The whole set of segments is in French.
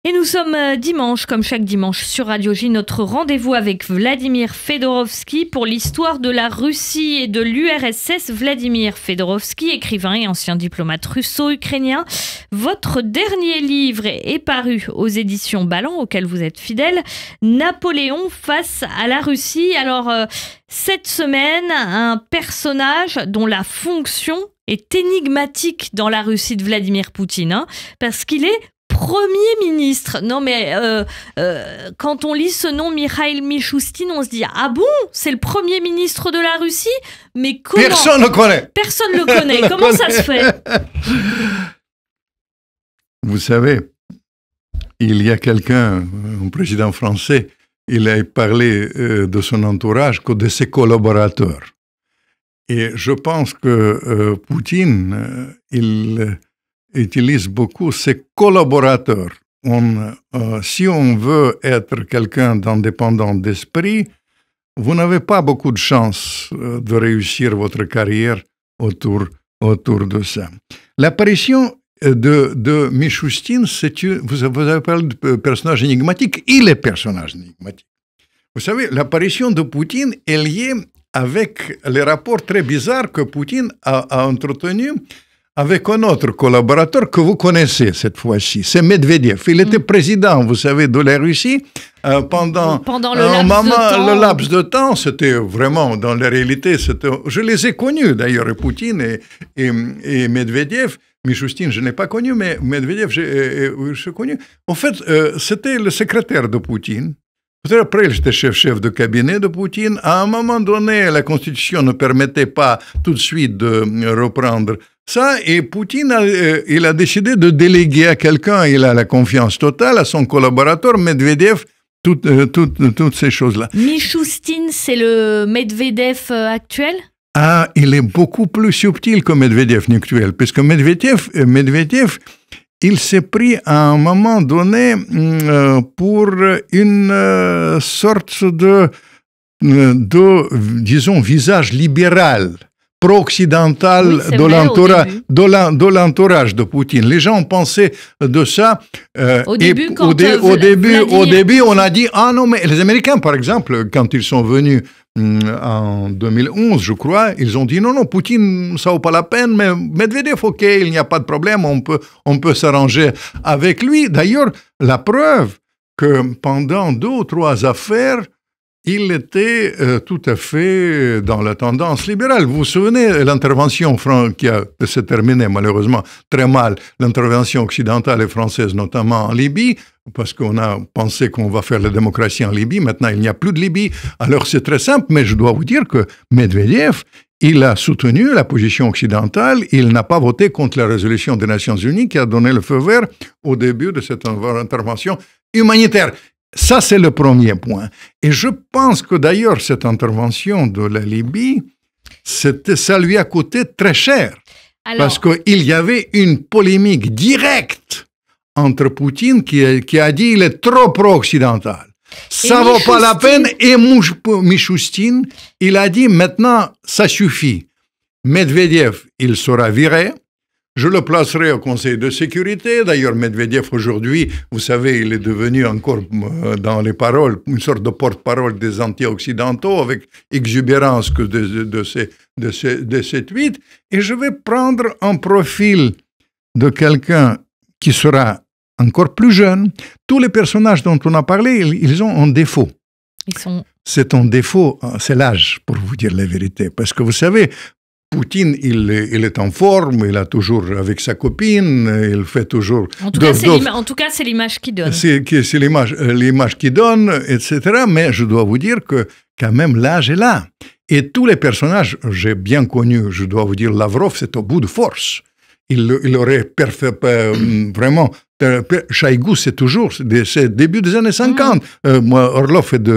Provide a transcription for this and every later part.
Et nous sommes dimanche, comme chaque dimanche sur Radio J, notre rendez-vous avec Vladimir Fedorovski pour l'histoire de la Russie et de l'URSS. Vladimir Fedorovski, écrivain et ancien diplomate russo-ukrainien. Votre dernier livre est paru aux éditions Ballant, auquel vous êtes fidèle. Napoléon face à la Russie. Alors, cette semaine, un personnage dont la fonction est énigmatique dans la Russie de Vladimir Poutine, parce qu'il est Premier ministre. Non mais quand on lit ce nom, Mikhail Mishustin, on se dit ah bon, c'est le Premier ministre de la Russie? Mais comment? Personne ne le connaît. Personne ne le connaît. Comment ça se fait? Vous savez, il y a quelqu'un, un président français, il a parlé de son entourage que de ses collaborateurs. Et je pense que Poutine, il utilise beaucoup ses collaborateurs. Si on veut être quelqu'un d'indépendant d'esprit, vous n'avez pas beaucoup de chance de réussir votre carrière autour de ça. L'apparition de Mishustin, vous avez parlé de personnage énigmatique, il est personnage énigmatique. Vous savez, l'apparition de Poutine est liée avec les rapports très bizarres que Poutine a entretenus avec un autre collaborateur que vous connaissez cette fois-ci, c'est Medvedev. Il était président, vous savez, de la Russie pendant le laps de temps. C'était vraiment, dans la réalité, je les ai connus d'ailleurs, Poutine et Medvedev. Mishustin, je n'ai pas connu, mais Medvedev, j'ai connu. En fait, c'était le secrétaire de Poutine. Après, j'étais chef de cabinet de Poutine. À un moment donné, la Constitution ne permettait pas tout de suite de reprendre ça, et Poutine, il a décidé de déléguer à quelqu'un, il a la confiance totale, à son collaborateur Medvedev, toutes ces choses-là. Mishustin, c'est le Medvedev actuel? Ah, il est beaucoup plus subtil que Medvedev actuel, puisque Medvedev, il s'est pris à un moment donné pour une sorte de, disons, visage libéral, pro-occidental, oui, de l'entourage de Poutine. Les gens pensaient de ça. Au début, on a dit, ah non, mais les Américains, par exemple, quand ils sont venus en 2011, je crois, ils ont dit non, Poutine, ça vaut pas la peine, mais Medvedev, ok, il n'y a pas de problème, on peut s'arranger avec lui. D'ailleurs, la preuve que pendant 2 ou 3 affaires, il était tout à fait dans la tendance libérale. Vous vous souvenez de l'intervention qui s'est terminée malheureusement très mal, l'intervention occidentale et française, notamment en Libye, parce qu'on a pensé qu'on va faire la démocratie en Libye. Maintenant, il n'y a plus de Libye. Alors, c'est très simple, mais je dois vous dire que Medvedev, il a soutenu la position occidentale, il n'a pas voté contre la résolution des Nations Unies qui a donné le feu vert au début de cette intervention humanitaire. Ça, c'est le premier point. Et je pense que d'ailleurs, cette intervention de la Libye, ça lui a coûté très cher. Parce qu'il y avait une polémique directe entre Poutine qui a dit qu'il est trop pro-occidental. Ça ne vaut pas la peine. Et Mishustin, il a dit maintenant, ça suffit. Medvedev, il sera viré. Je le placerai au Conseil de sécurité. D'ailleurs, Medvedev, aujourd'hui, vous savez, il est devenu encore dans les paroles une sorte de porte-parole des anti-occidentaux avec exubérance que de ces tweets. Et je vais prendre un profil de quelqu'un qui sera encore plus jeune. Tous les personnages dont on a parlé, ils ont un défaut. C'est un défaut, c'est l'âge, pour vous dire la vérité. Parce que vous savez, Poutine, il est en forme, il a toujours avec sa copine, il fait toujours... En tout cas, c'est l'image qu'il donne. C'est l'image qu'il donne, etc. Mais je dois vous dire que quand même l'âge est là. Et tous les personnages, j'ai bien connu, je dois vous dire, Lavrov, c'est au bout de force. Il aurait vraiment... Chaïgou, c'est toujours, c'est début des années 50. Orlov est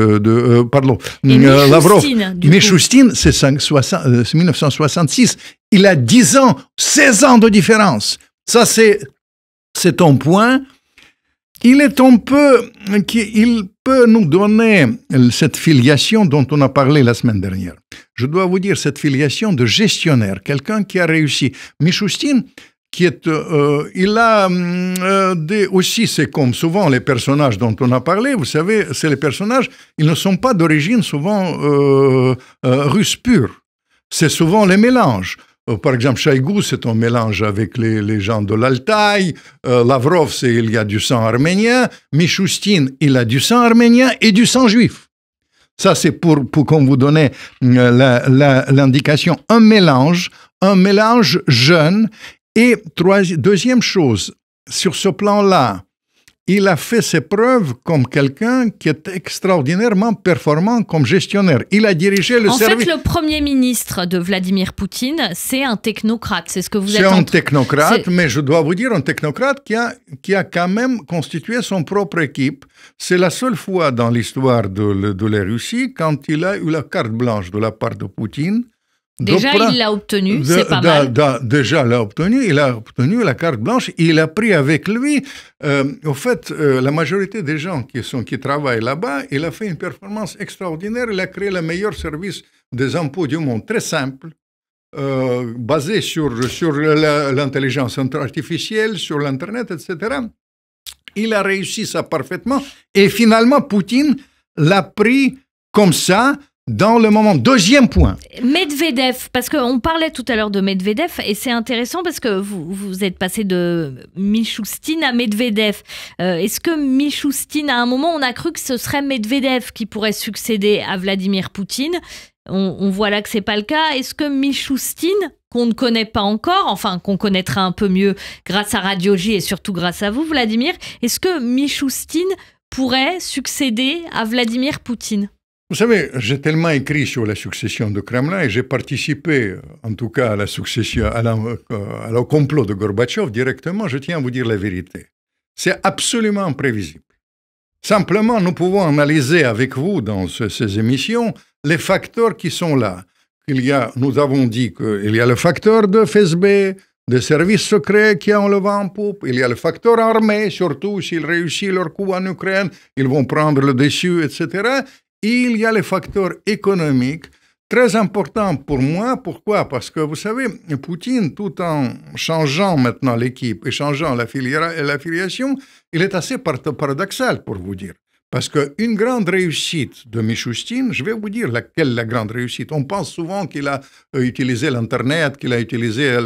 Lavrov. Mishustin, c'est 1966. Il a 10 ans, 16 ans de différence. Ça, c'est un point. Il peut nous donner cette filiation dont on a parlé la semaine dernière. Je dois vous dire, cette filiation de gestionnaire, quelqu'un qui a réussi. Mishustin, il a aussi, c'est comme souvent les personnages dont on a parlé, vous savez, c'est les personnages, ils ne sont pas d'origine souvent russe pure. C'est souvent les mélanges. Par exemple, Chaïgou, c'est un mélange avec les gens de l'Altaï. Lavrov, il y a du sang arménien. Michoustine, il a du sang arménien et du sang juif. Ça, c'est pour qu'on vous donne l'indication. Un mélange jeune. Et deuxième chose, sur ce plan-là, il a fait ses preuves comme quelqu'un qui est extraordinairement performant comme gestionnaire. Il a dirigé le service... En fait, le premier ministre de Vladimir Poutine, c'est un technocrate. C'est ce que vous êtes... C'est un technocrate, mais je dois vous dire, un technocrate qui a quand même constitué son propre équipe. C'est la seule fois dans l'histoire de la Russie quand il a eu la carte blanche de la part de Poutine. Déjà, il l'a obtenu, c'est pas mal. Déjà, il a obtenu la carte blanche. Il a pris avec lui, au fait, la majorité des gens qui travaillent là-bas, il a fait une performance extraordinaire. Il a créé le meilleur service des impôts du monde, très simple, basé sur l'intelligence artificielle, sur l'Internet, etc. Il a réussi ça parfaitement. Et finalement, Poutine l'a pris comme ça, dans le moment. Deuxième point. Medvedev, parce qu'on parlait tout à l'heure de Medvedev, et c'est intéressant parce que vous êtes passé de Michoustine à Medvedev. Est-ce que Michoustine, à un moment, on a cru que ce serait Medvedev qui pourrait succéder à Vladimir Poutine? On voit là que c'est pas le cas. Est-ce que Michoustine, qu'on ne connaît pas encore, enfin qu'on connaîtra un peu mieux grâce à Radio J et surtout grâce à vous, Vladimir, est-ce que Michoustine pourrait succéder à Vladimir Poutine? Vous savez, j'ai tellement écrit sur la succession de Kremlin et j'ai participé, en tout cas, à la succession, au complot de Gorbatchev directement. Je tiens à vous dire la vérité. C'est absolument imprévisible. Simplement, nous pouvons analyser avec vous dans ces émissions les facteurs qui sont là. Nous avons dit qu'il y a le facteur de FSB, des services secrets qui ont le vent en poupe. Il y a le facteur armé, surtout s'ils réussissent leur coup en Ukraine, ils vont prendre le dessus, etc. Il y a les facteurs économiques, très importants pour moi. Pourquoi? Parce que, vous savez, Poutine, tout en changeant maintenant l'équipe et changeant l'affiliation, il est assez paradoxal, pour vous dire. Parce qu'une grande réussite de Michoustine, je vais vous dire laquelle la grande réussite. On pense souvent qu'il a utilisé l'Internet, qu'il a utilisé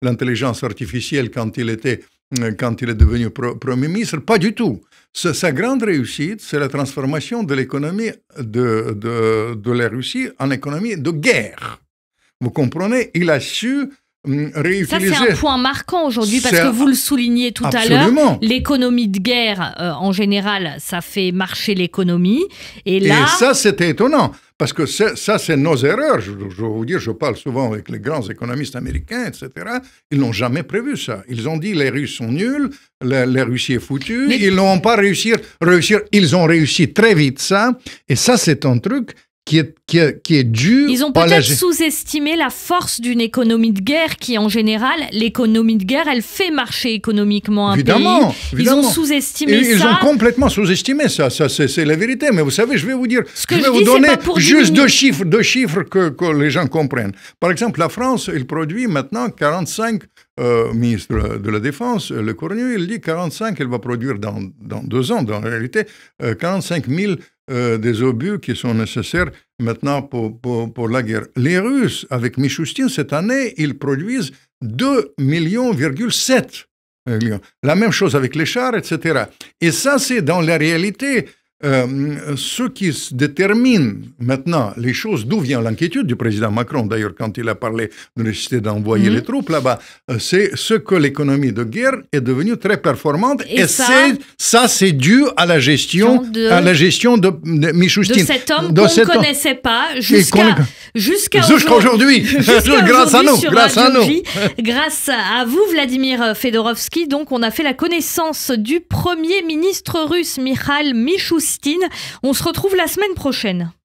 l'intelligence artificielle quand il est devenu Premier ministre. Pas du tout. Sa grande réussite, c'est la transformation de l'économie de la Russie en économie de guerre. Vous comprenez? Il a su réutiliser... Ça, c'est un point marquant aujourd'hui, parce que vous le soulignez tout à l'heure. L'économie de guerre, en général, ça fait marcher l'économie. Et ça, c'était étonnant. Parce que ça, c'est nos erreurs. Je vais vous dire, je parle souvent avec les grands économistes américains, etc. Ils n'ont jamais prévu ça. Ils ont dit les Russes sont nuls, la Russie est foutue. Ils n'ont pas réussi. Ils ont réussi très vite ça. Et ça, c'est un truc qui est dû... Ils ont peut-être sous-estimé la force d'une économie de guerre qui, en général, l'économie de guerre, elle fait marcher économiquement un pays. Ils ont sous-estimé ça. Ils ont complètement sous-estimé ça. C'est la vérité. Mais vous savez, je vais vous dire... Je vais vous donner juste deux chiffres que les gens comprennent. Par exemple, la France, elle produit maintenant 45... ministre de la Défense, Le Cornu, il dit 45, elle va produire dans 2 ans, dans la réalité, 45 000 des obus qui sont nécessaires maintenant pour la guerre. Les Russes, avec Michoustine, cette année, ils produisent 2,7 millions. La même chose avec les chars, etc. Et ça, c'est dans la réalité... ce qui détermine maintenant les choses, d'où vient l'inquiétude du président Macron, d'ailleurs, quand il a parlé de la nécessité d'envoyer les troupes là-bas, c'est ce que l'économie de guerre est devenue très performante. Et ça, c'est dû à la gestion de Michoustine. De cet homme qu'on ne connaissait pas jusqu'à aujourd'hui. Grâce à nous. Grâce à vous, Vladimir Fedorovski, donc on a fait la connaissance du Premier ministre russe, Mikhail Michoustine. On se retrouve la semaine prochaine.